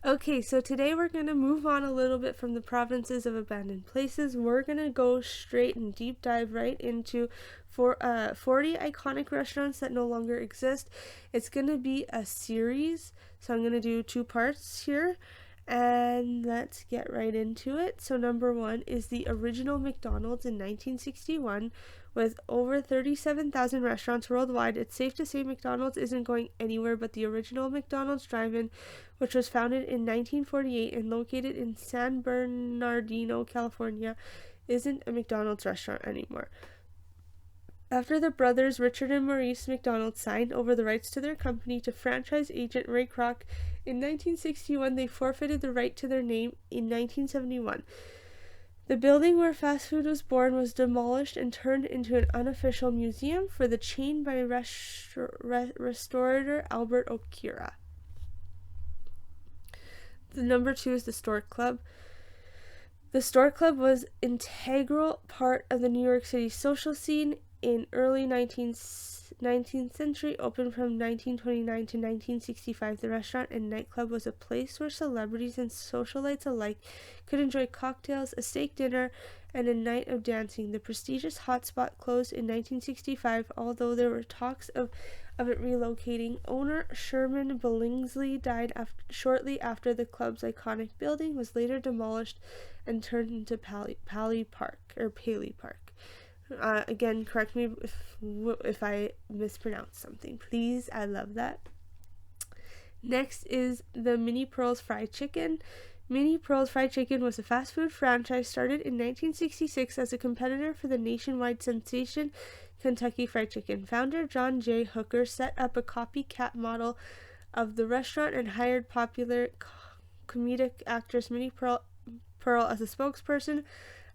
Okay, so today we're going to move on a little bit from the provinces of abandoned places. We're going to go straight and deep dive right into 40 iconic restaurants that no longer exist. It's going to be a series, so I'm going to do two parts here. And let's get right into it. So, number one is the original McDonald's in 1961. With over 37,000 restaurants worldwide, it's safe to say McDonald's isn't going anywhere, but the original McDonald's drive-in, which was founded in 1948 and located in San Bernardino, California, isn't a McDonald's restaurant anymore. After the brothers Richard and Maurice McDonald signed over the rights to their company to franchise agent Ray Kroc in 1961, they forfeited the right to their name in 1971. The building where fast food was born was demolished and turned into an unofficial museum for the chain by restorator Albert Okira. The number two is the Stork Club. The Stork Club was an integral part of the New York City social scene in early 19th century, opened from 1929 to 1965. The restaurant and nightclub was a place where celebrities and socialites alike could enjoy cocktails, a steak dinner, and a night of dancing. The prestigious hotspot closed in 1965, although there were talks of it relocating. Owner Sherman Billingsley died shortly after the club's iconic building was later demolished and turned into Paley Park. Again, correct me if I mispronounce something, please. I love that. Next is the Mini Pearls Fried Chicken. Mini Pearls Fried Chicken was a fast food franchise started in 1966 as a competitor for the nationwide sensation Kentucky Fried Chicken. Founder John J. Hooker set up a copycat model of the restaurant and hired popular comedic actress Minnie Pearl as a spokesperson.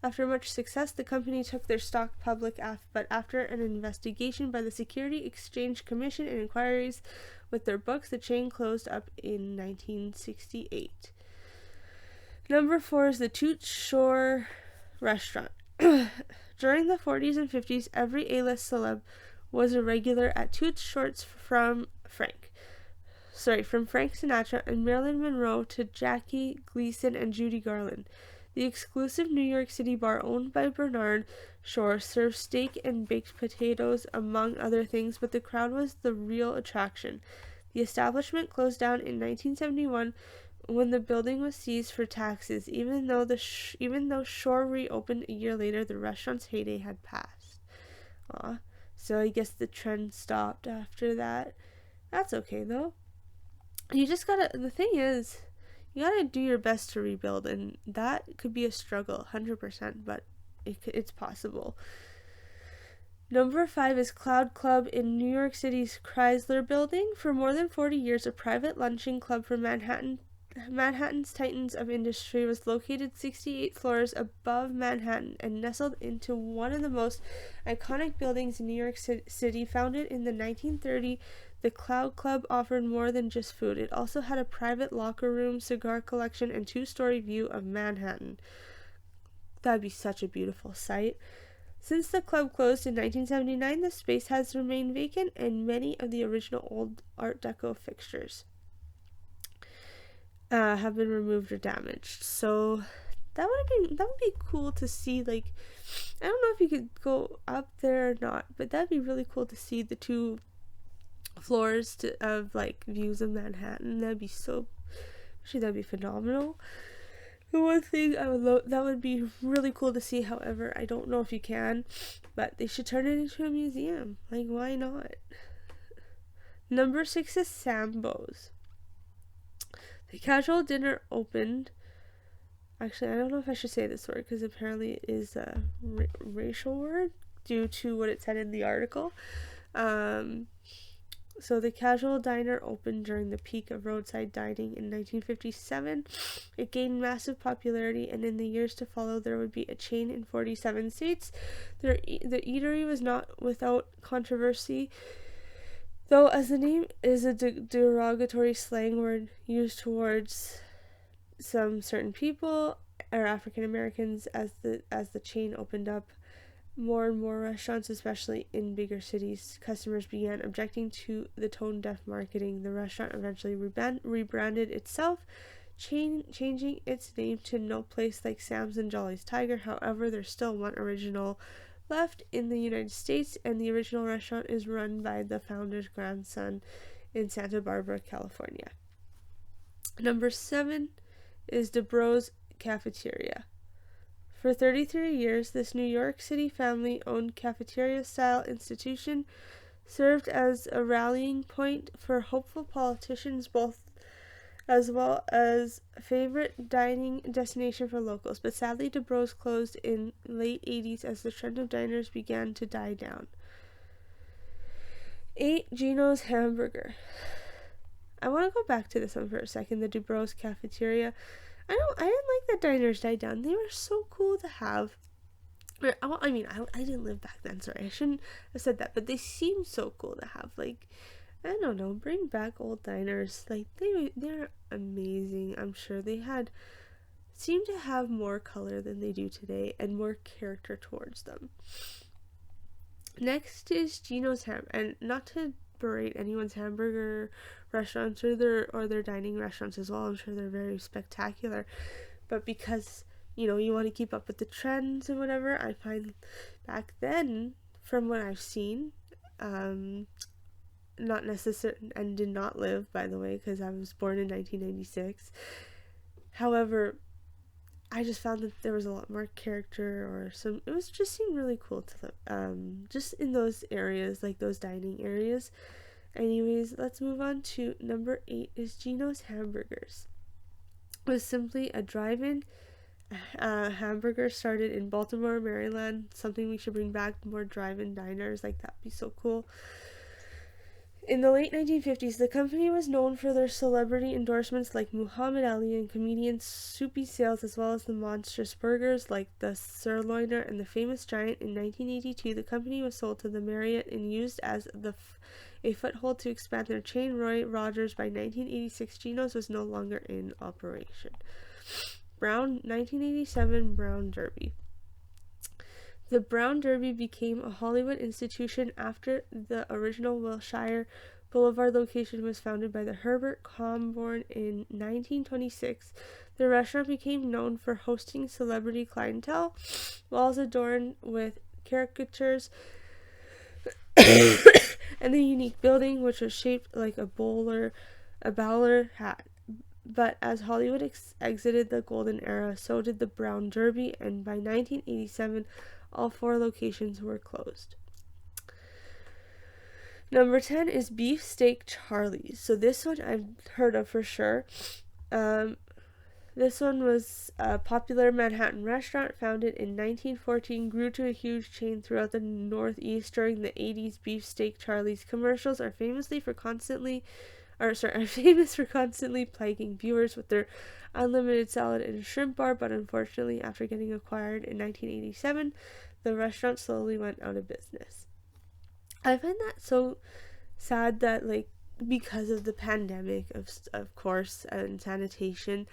After much success, the company took their stock public, but after an investigation by the Security Exchange Commission and inquiries with their books, the chain closed up in 1968. Number 4 is the Toot Shore Restaurant. During the 40s and 50s, every A-list celeb was a regular at Toot Shorts from Frank Sinatra and Marilyn Monroe to Jackie Gleason and Judy Garland. The exclusive New York City bar owned by Bernard Shore served steak and baked potatoes, among other things, but the crowd was the real attraction. The establishment closed down in 1971 when the building was seized for taxes. Even though Shore reopened a year later, the restaurant's heyday had passed. So I guess the trend stopped after that. That's okay though. The thing is, you gotta do your best to rebuild, and that could be a struggle, 100%, but it's possible. Number 5 is Cloud Club in New York City's Chrysler Building. For more than 40 years, a private lunching club for Manhattan's titans of industry, was located 68 floors above Manhattan and nestled into one of the most iconic buildings in New York City. Founded in the 1930s, the Cloud Club offered more than just food. It also had a private locker room, cigar collection, and two-story view of Manhattan. That'd be such a beautiful sight. Since the club closed in 1979, the space has remained vacant, and many of the original old Art Deco fixtures have been removed or damaged. So that would be cool to see. Like, I don't know if you could go up there or not, but that'd be really cool to see the two floors of like views of Manhattan. That'd be phenomenal. The one thing that would be really cool to see, however, I don't know if you can, but they should turn it into a museum. Like, why not? Number 6 is Sambo's. The casual dinner opened. Actually, I don't know if I should say this word because apparently it is a racial word due to what it said in the article. So the casual diner opened during the peak of roadside dining in 1957. It gained massive popularity, and in the years to follow, there would be a chain in 47 states. The eatery was not without controversy, though, as the name is a derogatory slang word used towards some certain people or African Americans. As the chain opened up more and more restaurants, especially in bigger cities, customers began objecting to the tone-deaf marketing. The restaurant eventually rebranded itself changing its name to No Place Like Sam's and Jolly's Tiger. However, there's still one original left in the United States, and the original restaurant is run by the founder's grandson in Santa Barbara, California. Number 7 is DeBro's Cafeteria. For 33 years, this New York City family-owned cafeteria-style institution served as a rallying point for hopeful politicians, both as well as a favorite dining destination for locals. But sadly, DeBro's closed in late 80s as the trend of diners began to die down. 8. Gino's Hamburger. I want to go back to this one for a second, the DeBro's Cafeteria. I didn't like that diners died down. They were so cool to have. I didn't live back then, sorry. I shouldn't have said that, but they seemed so cool to have. Like, I don't know, bring back old diners. Like, they're amazing. I'm sure they seemed to have more color than they do today and more character towards them. Next is Gino's and not to berate anyone's hamburger restaurants or their dining restaurants as well. I'm sure they're very spectacular, but because you want to keep up with the trends and whatever, I find back then, from what I've seen, not necessarily, and did not live, by the way, because I was born in 1996. However, I just found that there was a lot more character, it seemed really cool to live, just in those areas, like those dining areas. Anyways, let's move on to number 8 is Gino's Hamburgers. It was simply a drive-in hamburger started in Baltimore, Maryland. Something we should bring back, more drive-in diners, like that'd be so cool. In the late 1950s, the company was known for their celebrity endorsements like Muhammad Ali and comedian Soupy Sales, as well as the monstrous burgers like the Sirloiner and the Famous Giant. In 1982, the company was sold to the Marriott and used as a foothold to expand their chain. Roy Rogers. By 1986, Gino's was no longer in operation. 1987 Brown Derby. The Brown Derby became a Hollywood institution after the original Wilshire Boulevard location was founded by the Herbert Comborn in 1926. The restaurant became known for hosting celebrity clientele, walls adorned with caricatures, and the unique building, which was shaped like a bowler hat. But as Hollywood exited the golden era, so did the Brown Derby, and by 1987, all 4 locations were closed. Number 10 is Beefsteak Charlie's. So this one I've heard of for sure. This one was a popular Manhattan restaurant founded in 1914, grew to a huge chain throughout the Northeast during the 80s. Beefsteak Charlie's commercials are famous for constantly plaguing viewers with their unlimited salad and shrimp bar, but unfortunately, after getting acquired in 1987, the restaurant slowly went out of business. I find that so sad that, like, because of the pandemic, of course, and sanitation,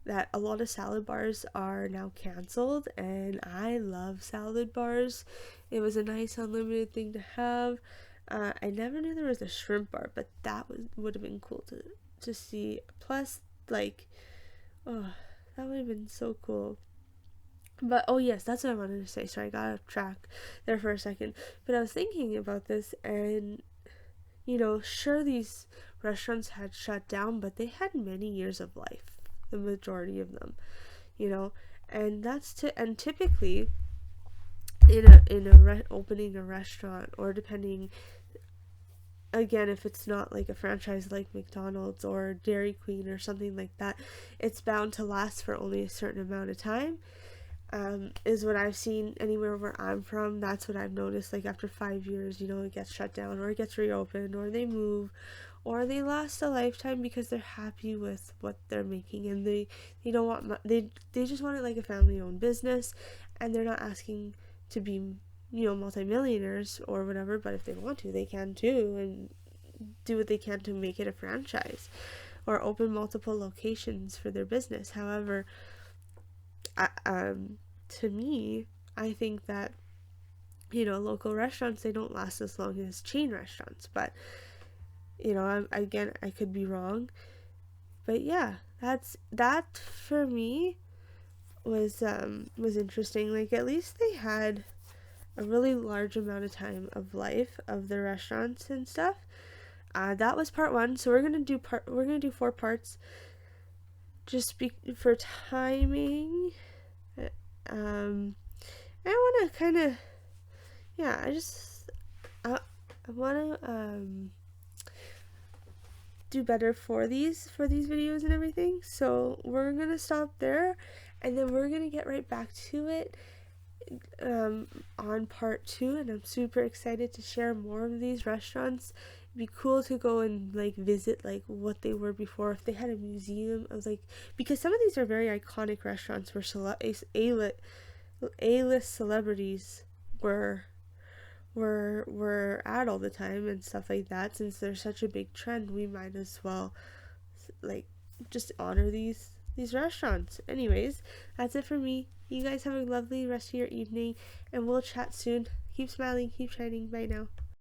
that a lot of salad bars are now canceled, and I love salad bars. It was a nice unlimited thing to have. I never knew there was a shrimp bar, but that would have been cool to see. Plus, like, that would have been so cool. But, oh yes, that's what I wanted to say. Sorry, I got off track there for a second. But I was thinking about this, and, sure, these restaurants had shut down, but they had many years of life, the majority of them, and and typically, opening a restaurant, or depending, again, if it's not like a franchise like McDonald's or Dairy Queen or something like that, it's bound to last for only a certain amount of time, is what I've seen anywhere where I'm from. That's what I've noticed. Like, after 5 years, it gets shut down, or it gets reopened, or they move, or they last a lifetime because they're happy with what they're making, and they don't want they just want it like a family-owned business, and they're not asking to be multimillionaires or whatever, but if they want to, they can too, and do what they can to make it a franchise or open multiple locations for their business. However, to me, I think that local restaurants, they don't last as long as chain restaurants, but I could be wrong, but yeah, that for me was interesting. Like, at least they had a really large amount of time of life of the restaurants and stuff. That was part one. So we're gonna do 4 parts, just for timing. Um, I want to kind of, yeah. I want to do better for these videos and everything. So we're gonna stop there, and then we're gonna get right back to it on part 2, and I'm super excited to share more of these restaurants. It'd be cool to go and like visit like what they were before, if they had a museum of like, because some of these are very iconic restaurants where A-list celebrities were at all the time and stuff like that. Since there's such a big trend, we might as well like just honor these restaurants. Anyways, that's it for me. You guys have a lovely rest of your evening, and we'll chat soon. Keep smiling, keep shining. Bye now.